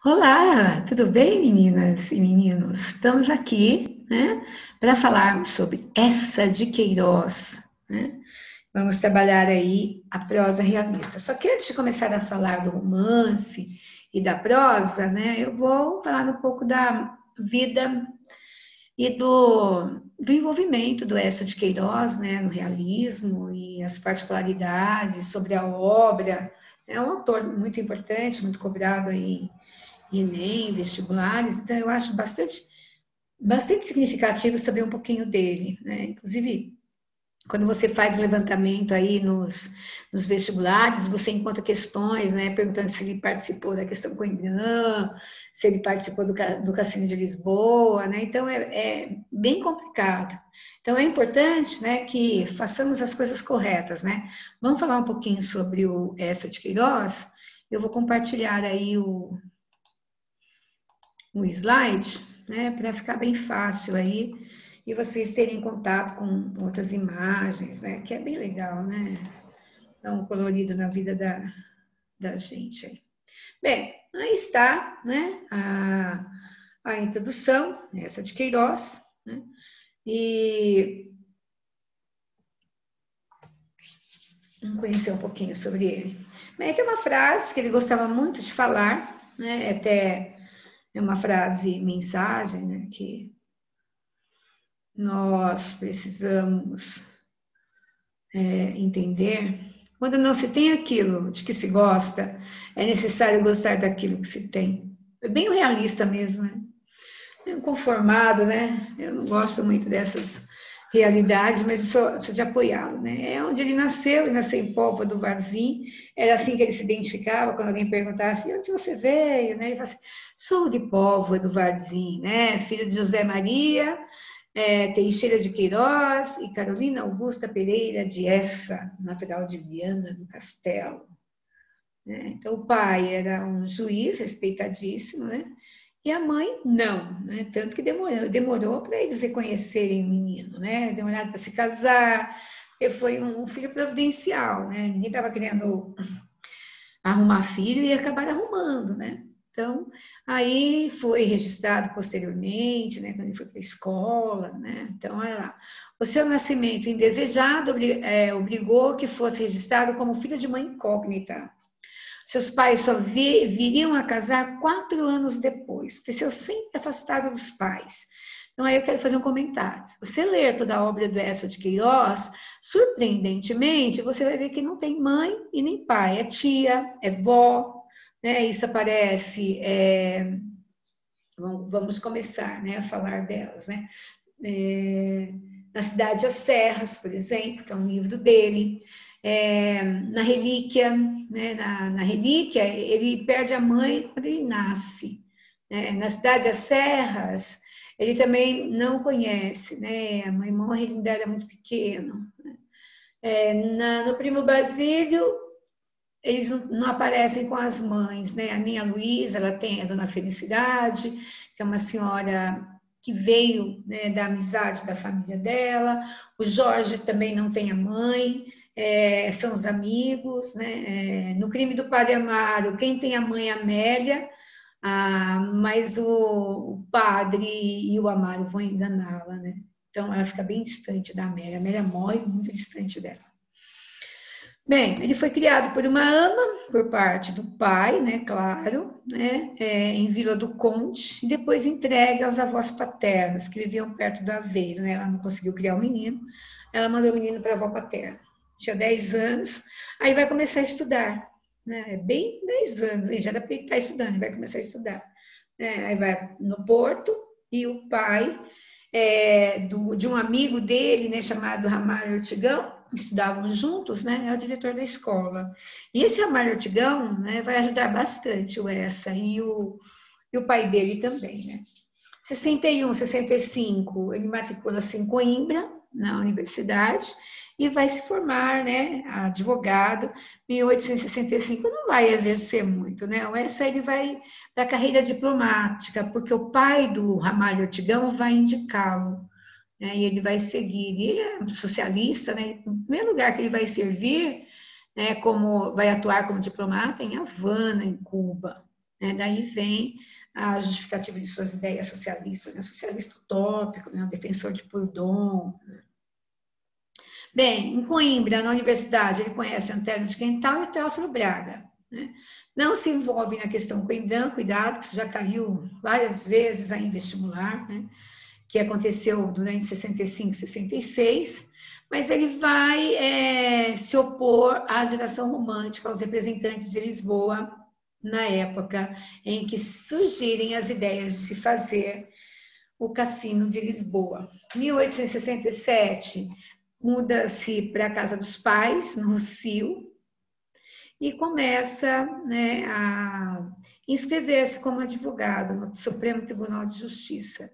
Olá, tudo bem, meninas e meninos? Estamos aqui, né, para falarmos sobre essa de Queiroz, né? Vamos trabalhar aí a prosa realista. Só que antes de começar a falar do romance e da prosa, né, eu vou falar um pouco da vida e do envolvimento do Eça de Queiroz, né, no realismo e as particularidades sobre a obra. É um autor muito importante, muito cobrado aí Enem, vestibulares, então eu acho bastante significativo saber um pouquinho dele, né? Inclusive, quando você faz o levantamento aí nos vestibulares, você encontra questões, né, perguntando se ele participou da questão Coimbra, se ele participou do Cassino de Lisboa, né? Então é bem complicado. Então é importante, né, que façamos as coisas corretas, né? Vamos falar um pouquinho sobre o Eça de Queiroz. Eu vou compartilhar aí um slide, né, para ficar bem fácil aí e vocês terem contato com outras imagens, né, que é bem legal, né, dar um colorido na vida da gente aí. Bem, aí está, né, a introdução, essa de Queiroz, né, e vamos conhecer um pouquinho sobre ele. Bem, tem uma frase que ele gostava muito de falar, né, até é uma frase mensagem, né, que nós precisamos entender. Quando não se tem aquilo de que se gosta, é necessário gostar daquilo que se tem. É bem realista mesmo, né? É um conformado, né? Eu não gosto muito dessas realidades, mas sou de apoiá-lo, né? É onde ele nasceu em Póvoa do Varzim, era assim que ele se identificava, quando alguém perguntasse, onde você veio, né? Ele falava assim, sou de Póvoa do Varzim, né? Filho de José Maria, Teixeira de Queiroz e Carolina Augusta Pereira de Essa, natural de Viana do Castelo. Né? Então, o pai era um juiz respeitadíssimo, né? E a mãe, não. Né? Tanto que demorou para eles reconhecerem o menino, né? Demorado para se casar, porque foi um filho providencial, né? Ninguém estava querendo arrumar filho e acabar arrumando, né? Então, aí foi registrado posteriormente, né, quando ele foi para a escola, né? Então, olha lá. O seu nascimento indesejado obrigou que fosse registrado como filho de mãe incógnita. Seus pais só viriam a casar 4 anos depois. Cresceu sempre afastado dos pais. Então, aí eu quero fazer um comentário. Se você ler toda a obra do Eça de Queiroz, surpreendentemente, você vai ver que não tem mãe e nem pai. É tia, é vó, né? Isso aparece. Vamos começar, né, a falar delas, né? Na Cidade às Serras, por exemplo, que é um livro dele. Na Relíquia, né, na Relíquia, ele perde a mãe quando ele nasce. Né? Na Cidade às Serras, ele também não conhece, né? A mãe morre, ele ainda era muito pequeno. No Primo Basílio, eles não aparecem com as mães, né? A minha Luísa, ela tem a Dona Felicidade, que é uma senhora que veio, né, da amizade da família dela. O Jorge também não tem a mãe, são os amigos, né? No Crime do Padre Amaro, quem tem a mãe é a Amélia, mas o padre e o Amaro vão enganá-la, né? Então ela fica bem distante da Amélia. A Amélia morre muito distante dela. Bem, ele foi criado por uma ama, por parte do pai, né, claro, né, em Vila do Conde, e depois entregue aos avós paternos, que viviam perto do Aveiro, né, ela não conseguiu criar o menino, ela mandou o menino para a avó paterna. Tinha 10 anos, aí vai começar a estudar, né, bem 10 anos, já era para ele estar estudando, vai começar a estudar. Aí vai no Porto, e o pai de um amigo dele, né, chamado Ramalho Ortigão, estudavam juntos, né, é o diretor da escola. E esse Ramalho Ortigão, né, vai ajudar bastante o Essa e o pai dele também, né. 61, 65, ele matricula-se em Coimbra, na universidade, e vai se formar, né, advogado. 1865 não vai exercer muito, né? O Essa ele vai para a carreira diplomática, porque o pai do Ramalho Ortigão vai indicá-lo, né, e ele vai seguir. E ele é socialista, né? No primeiro lugar que ele vai servir, né, vai atuar como diplomata em Havana, em Cuba. né? Daí vem a justificativa de suas ideias socialistas, né? Socialista utópico, né? O defensor de Proudhon. Né? Bem, em Coimbra, na universidade, ele conhece Antero de Quental e o Teófilo Braga. Né? Não se envolve na questão Coimbrã, cuidado, que isso já caiu várias vezes aí em vestibular, né? Que aconteceu durante 65, 66, mas ele vai se opor à geração romântica, aos representantes de Lisboa, na época em que surgirem as ideias de se fazer o Cassino de Lisboa. Em 1867, muda-se para a casa dos pais, no Rossio, e começa, né, a inscrever-se como advogado no Supremo Tribunal de Justiça.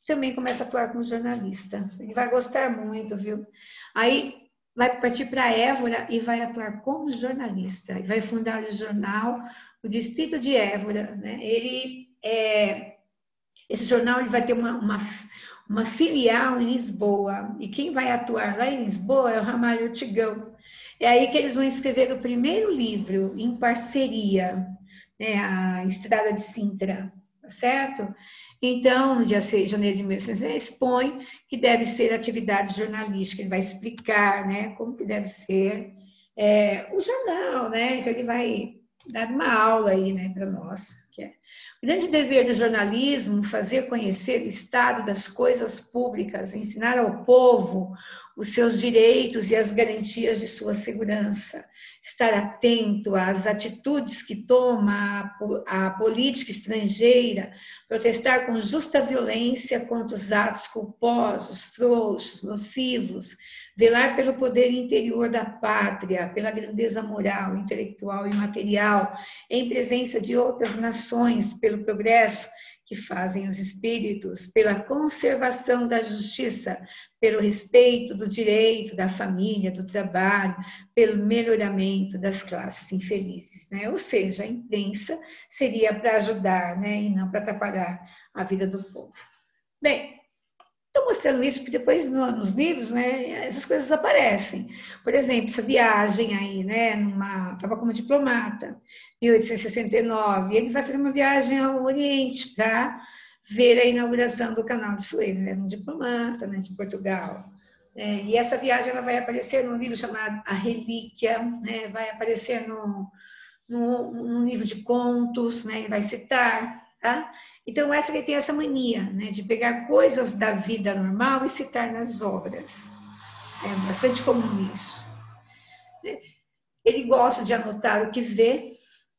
Também começa a atuar como jornalista. Ele vai gostar muito, viu? Aí vai partir para Évora e vai atuar como jornalista. E vai fundar o jornal, o Distrito de Évora. Né? Esse jornal ele vai ter uma filial em Lisboa. E quem vai atuar lá em Lisboa é o Ramalho Ortigão. É aí que eles vão escrever o primeiro livro em parceria, né? A Estrada de Sintra, tá certo? Então, no dia 6 de janeiro de 1900, expõe que deve ser atividade jornalística, ele vai explicar, né, como que deve ser o jornal, né? Então, ele vai dar uma aula aí, né, para nós. Que é. O grande dever do jornalismo, fazer conhecer o estado das coisas públicas, ensinar ao povo os seus direitos e as garantias de sua segurança, estar atento às atitudes que toma a política estrangeira, protestar com justa violência contra os atos culposos, frouxos, nocivos, velar pelo poder interior da pátria, pela grandeza moral, intelectual e material, em presença de outras nações, pelo progresso que fazem os espíritos, pela conservação da justiça, pelo respeito do direito, da família, do trabalho, pelo melhoramento das classes infelizes. Né? Ou seja, a imprensa seria para ajudar, né? E não para atrapalhar a vida do povo. Bem, estou mostrando isso porque depois nos livros, né, essas coisas aparecem. Por exemplo, essa viagem aí, né, estava como diplomata, 1869, ele vai fazer uma viagem ao Oriente para ver a inauguração do Canal de Suez, né, um diplomata, né, de Portugal. E essa viagem ela vai aparecer num livro chamado A Relíquia, né, vai aparecer num livro de contos, né, ele vai citar, tá? Então, ele tem essa mania, né, de pegar coisas da vida normal e citar nas obras. É bastante comum isso. Ele gosta de anotar o que vê,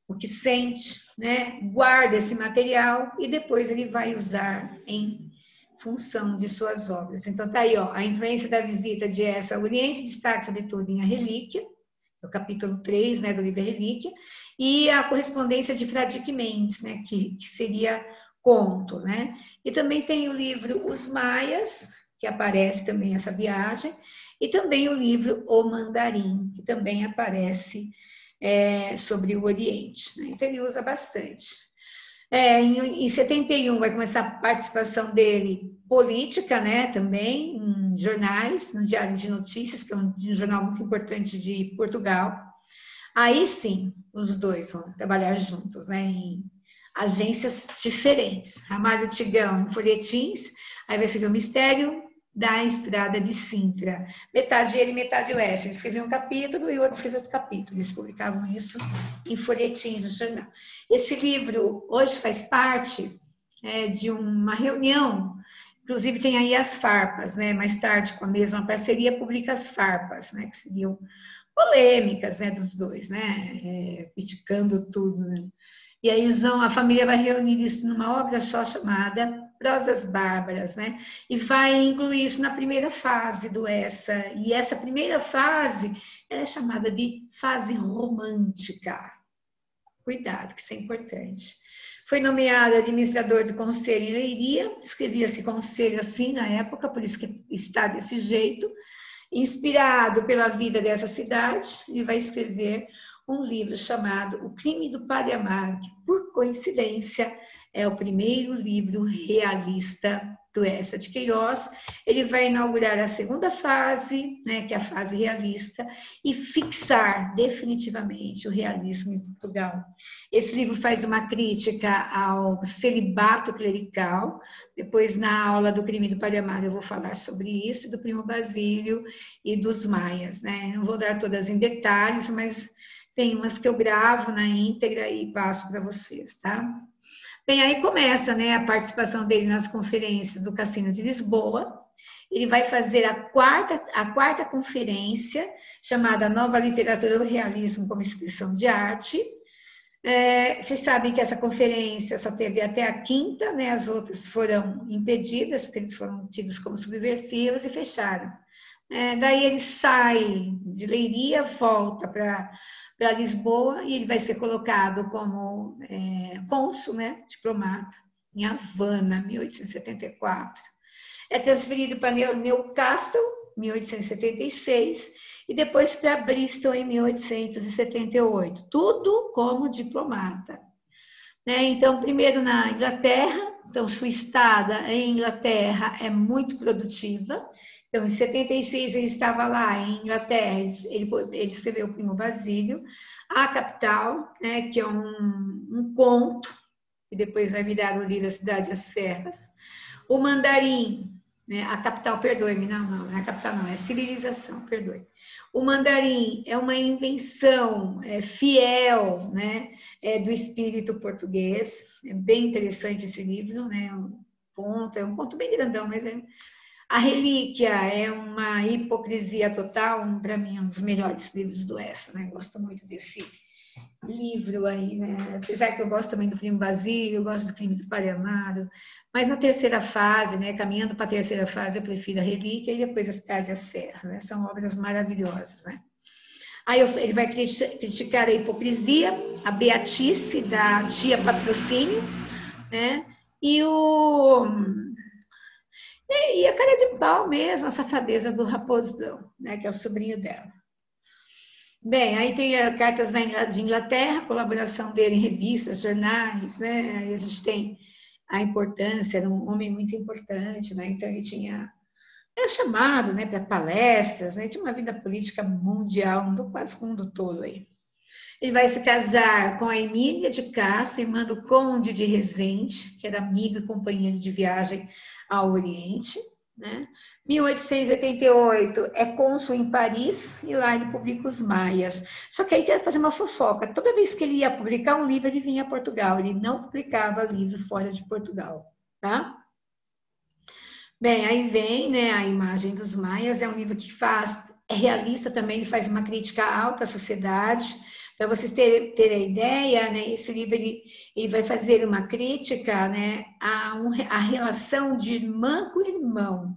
o que sente, né, guarda esse material e depois ele vai usar em função de suas obras. Então, tá aí, ó, a influência da visita de essa ao Oriente, destaque sobretudo em A Relíquia, o capítulo 3, né, do livro A Relíquia, e a correspondência de Fradique Mendes, né, que seria conto, né? E também tem o livro Os Maias, que aparece também essa viagem, e também o livro O Mandarim, que também aparece sobre o Oriente. Né? Então ele usa bastante. Em 71 vai começar a participação dele política, né? Também em jornais, no Diário de Notícias, que é um jornal muito importante de Portugal. Aí sim, os dois vão trabalhar juntos, né? Em agências diferentes. Ramalho Ortigão, folhetins, aí vai escrever o Mistério da Estrada de Sintra. Metade ele, metade o Oeste. Ele escreveu um capítulo e o outro escreveu outro capítulo. Eles publicavam isso em folhetins no jornal. Esse livro hoje faz parte de uma reunião, inclusive tem aí as farpas, né? Mais tarde, com a mesma parceria, publica as farpas, né? Que seriam polêmicas, né, dos dois, né? Criticando tudo, né? E aí a família vai reunir isso numa obra só chamada Prosas Bárbaras, né? E vai incluir isso na primeira fase do Essa. E essa primeira fase é chamada de fase romântica. Cuidado, que isso é importante. Foi nomeado administrador do conselho em Leiria, escrevia-se conselho assim na época, por isso que está desse jeito. Inspirado pela vida dessa cidade, ele vai escrever um livro chamado O Crime do Padre Amaro, que, por coincidência, é o primeiro livro realista do Eça de Queiroz. Ele vai inaugurar a segunda fase, né, que é a fase realista, e fixar definitivamente o realismo em Portugal. Esse livro faz uma crítica ao celibato clerical. Depois, na aula do Crime do Padre Amaro, eu vou falar sobre isso, do Primo Basílio e dos maias, né? Não vou dar todas em detalhes, mas tem umas que eu gravo na íntegra e passo para vocês, tá? Bem, aí começa, né, a participação dele nas conferências do Cassino de Lisboa. Ele vai fazer a quarta conferência, chamada Nova Literatura do Realismo como Expressão de Arte. Vocês sabem que essa conferência só teve até a quinta, né, as outras foram impedidas, porque eles foram tidos como subversivos e fecharam. Daí ele sai de Leiria, volta para Lisboa, e ele vai ser colocado como cônsul, né, diplomata, em Havana, 1874. É transferido para Newcastle, 1876, e depois para Bristol, em 1878. Tudo como diplomata. Então, primeiro na Inglaterra, então sua estada em Inglaterra é muito produtiva. Então, em 76, ele estava lá em Inglaterra, ele escreveu o Primo Basílio, A Capital, né, que é um conto, que depois vai virar o livro A Cidade e as Serras. O Mandarim, né, A Capital, perdoe-me, não é a capital, não, é a civilização, perdoe. O Mandarim é uma invenção fiel, né, do espírito português. É bem interessante esse livro, né, é um conto bem grandão, mas A Relíquia é uma hipocrisia total, para mim, um dos melhores livros do Eça, né? Gosto muito desse livro aí, né? Apesar que eu gosto também do Primo Basílio, eu gosto do Crime do Padre Amaro, mas na terceira fase, né? Caminhando para a terceira fase, eu prefiro A Relíquia e depois A Cidade e as Serras, né? São obras maravilhosas, né? Aí ele vai criticar a hipocrisia, a beatice da tia Patrocínio, né? E a cara de pau mesmo, a safadeza do Raposão, né, que é o sobrinho dela. Bem, aí tem cartas de Inglaterra, colaboração dele em revistas, jornais, né? Aí a gente tem a importância, era um homem muito importante, né? Então ele era chamado, né, para palestras, né? Tinha uma vida política mundial, quase o mundo todo aí. Ele vai se casar com a Emília de Castro, irmã do Conde de Resende, que era amigo e companheiro de viagem ao Oriente, né? 1888 é cônsul em Paris e lá ele publica Os Maias. Só que aí quer fazer uma fofoca. Toda vez que ele ia publicar um livro, ele vinha a Portugal. Ele não publicava livro fora de Portugal, tá? Bem, aí vem, né, a Imagem dos Maias. É um livro que é realista também, ele faz uma crítica à alta sociedade. Para vocês terem ideia, né, esse livro ele vai fazer uma crítica, né, à relação de irmã com irmão.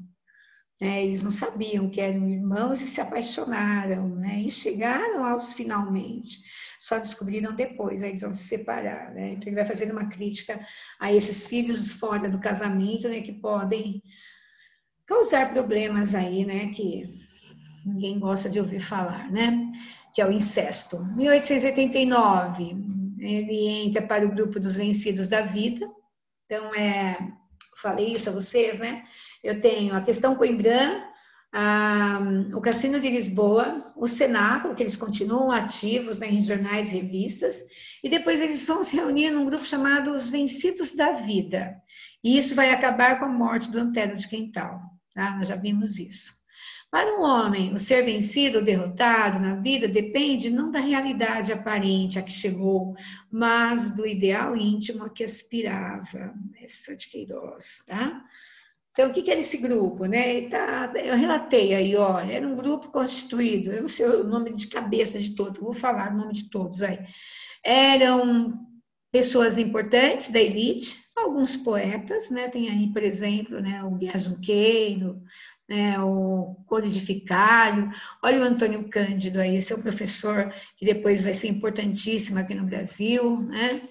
Eles não sabiam que eram irmãos e se apaixonaram, né, e chegaram aos finalmente. Só descobriram depois, aí eles vão se separar. Né? Então, ele vai fazer uma crítica a esses filhos fora do casamento, né, que podem causar problemas aí, né, que ninguém gosta de ouvir falar, né? Que é o incesto. 1889, ele entra para o grupo dos vencidos da vida. Então, falei isso a vocês, né? Eu tenho a Questão Coimbra, o Cassino de Lisboa, o Cenáculo, que eles continuam ativos, né, em jornais e revistas, e depois eles vão se reunir num grupo chamado Os Vencidos da Vida. E isso vai acabar com a morte do Antero de Quental, tá? Nós já vimos isso. Para um homem, o ser vencido ou derrotado na vida depende não da realidade aparente a que chegou, mas do ideal íntimo a que aspirava. Essa de Queiroz, tá? Então, o que era esse grupo, né? Eu relatei aí, ó, era um grupo constituído, eu não sei o nome de cabeça de todos, vou falar o nome de todos aí. Eram pessoas importantes da elite, alguns poetas, né? Tem aí, por exemplo, né, o Guias Junqueiro, né, o Conde de Ficário, olha o Antônio Cândido aí, esse é um professor que depois vai ser importantíssimo aqui no Brasil, né?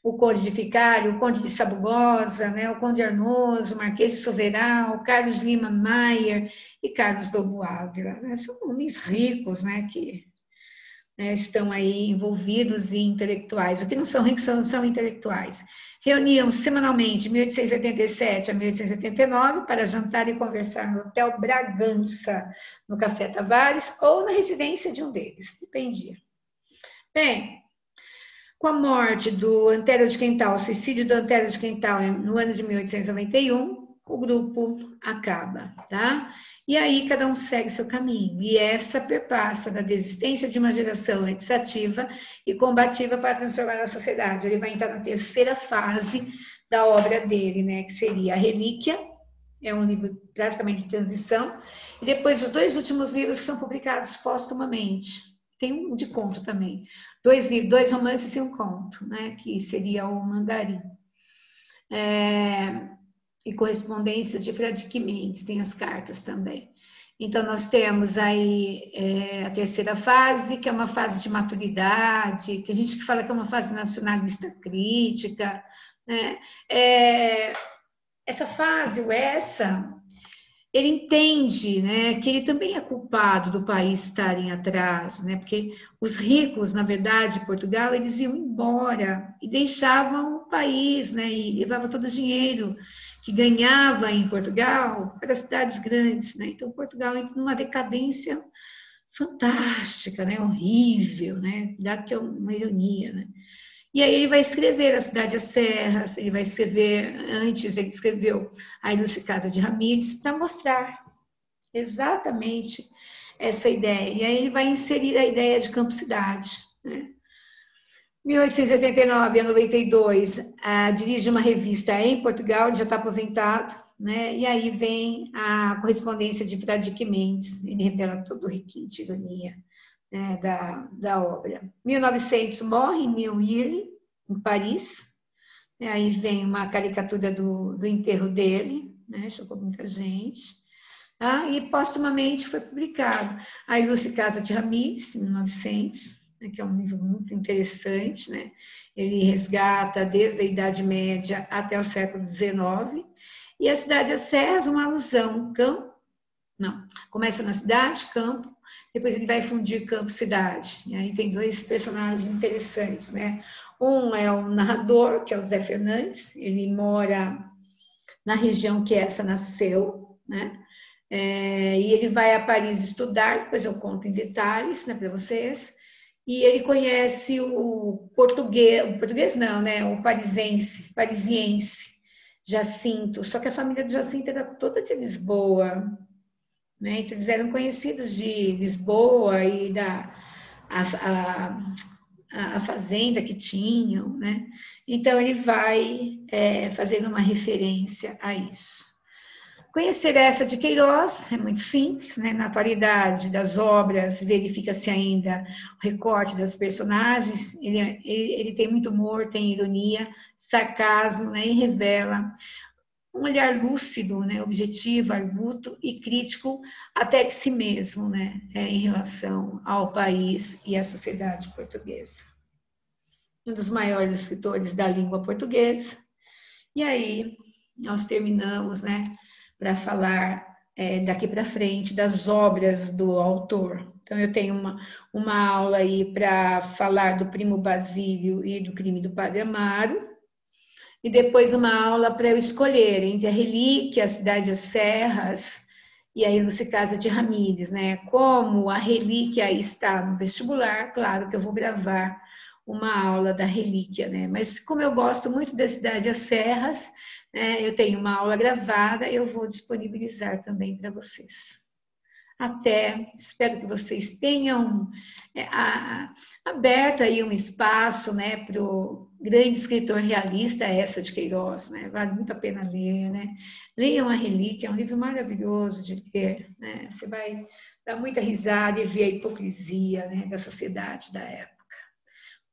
O Conde de Ficário, o Conde de Sabugosa, né, o Conde Arnoso, o Marquês de Soveral, Carlos Lima Mayer e Carlos Lobo Ávila, né? São homens ricos, né, que né, estão aí envolvidos em intelectuais. O que não são ricos são intelectuais. Reuniam semanalmente de 1887 a 1889 para jantar e conversar no Hotel Bragança, no Café Tavares ou na residência de um deles, dependia. Bem, com a morte do Antério de Quental, o suicídio do Antério de Quental no ano de 1891, o grupo acaba, tá? E aí cada um segue seu caminho. E essa perpassa da desistência de uma geração legislativa e combativa para transformar a sociedade. Ele vai entrar na terceira fase da obra dele, né? Que seria A Relíquia, é um livro praticamente de transição, e depois os 2 últimos livros que são publicados póstumamente. Tem um de conto também. 2 romances e um conto, né? Que seria o Mandarim. E correspondências de Frederic Mendes, tem as cartas também. Então, nós temos aí a terceira fase, que é uma fase de maturidade, tem gente que fala que é uma fase nacionalista crítica, né? Essa fase, ele entende, né, que ele também é culpado do país estar em atraso, né, porque os ricos, na verdade, Portugal, eles iam embora e deixavam o país, né, e levavam todo o dinheiro que ganhava em Portugal para as cidades grandes, né, então Portugal entra numa decadência fantástica, né, horrível, né, cuidado que é uma ironia, né. E aí ele vai escrever A Cidade às Serras, ele vai escrever, antes ele escreveu A Ilustre Casa de Ramírez, para mostrar exatamente essa ideia. E aí ele vai inserir a ideia de campo-cidade, né? 1889 a 92, dirige uma revista em Portugal, ele já está aposentado, né? E aí vem a correspondência de Frederic Mendes, ele revela todo o requinte, ironia, né, da obra. 1900 morre em New Yearly, em Paris, e aí vem uma caricatura do enterro dele, né, chocou muita gente. Tá? E póstumamente foi publicado A Ilustre Casa de Ramírez, em 1900, né, que é um livro muito interessante, né? Ele resgata desde a Idade Média até o século XIX, e A Cidade às Serras, uma alusão, começa na cidade, campo, depois ele vai fundir campo-cidade, e aí tem 2 personagens interessantes, né? Um é o narrador, que é o Zé Fernandes, ele mora na região que essa nasceu, né? E ele vai a Paris estudar, depois eu conto em detalhes, né, para vocês, e ele conhece o português não, né, o parisiense, Jacinto, só que a família do Jacinto era toda de Lisboa, né, então eles eram conhecidos de Lisboa e a fazenda que tinham, né, então ele vai fazendo uma referência a isso. Conhecer essa de Queiroz é muito simples, né? Na atualidade das obras, verifica-se ainda o recorte das personagens, ele tem muito humor, tem ironia, sarcasmo, né? E revela um olhar lúcido, né? Objetivo, arguto e crítico até de si mesmo, né? Em relação ao país e à sociedade portuguesa. Um dos maiores escritores da língua portuguesa. E aí, nós terminamos, né? Para falar daqui para frente das obras do autor. Então, eu tenho uma aula aí para falar do Primo Basílio e do Crime do Padre Amaro, e depois uma aula para eu escolher entre A Relíquia, A Cidade às Serras e A Ilustre Casa de Ramírez, né? Como A Relíquia está no vestibular, claro que eu vou gravar uma aula da Relíquia, né? Mas como eu gosto muito da Cidade às Serras, eu tenho uma aula gravada, eu vou disponibilizar também para vocês. Até, espero que vocês tenham aberto aí um espaço, né, para o grande escritor realista Eça de Queiroz, né? Vale muito a pena ler, né? Leiam A Relíquia, é um livro maravilhoso de ler, né? Você vai dar muita risada e ver a hipocrisia, né, da sociedade da época.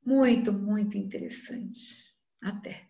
Muito, muito interessante. Até.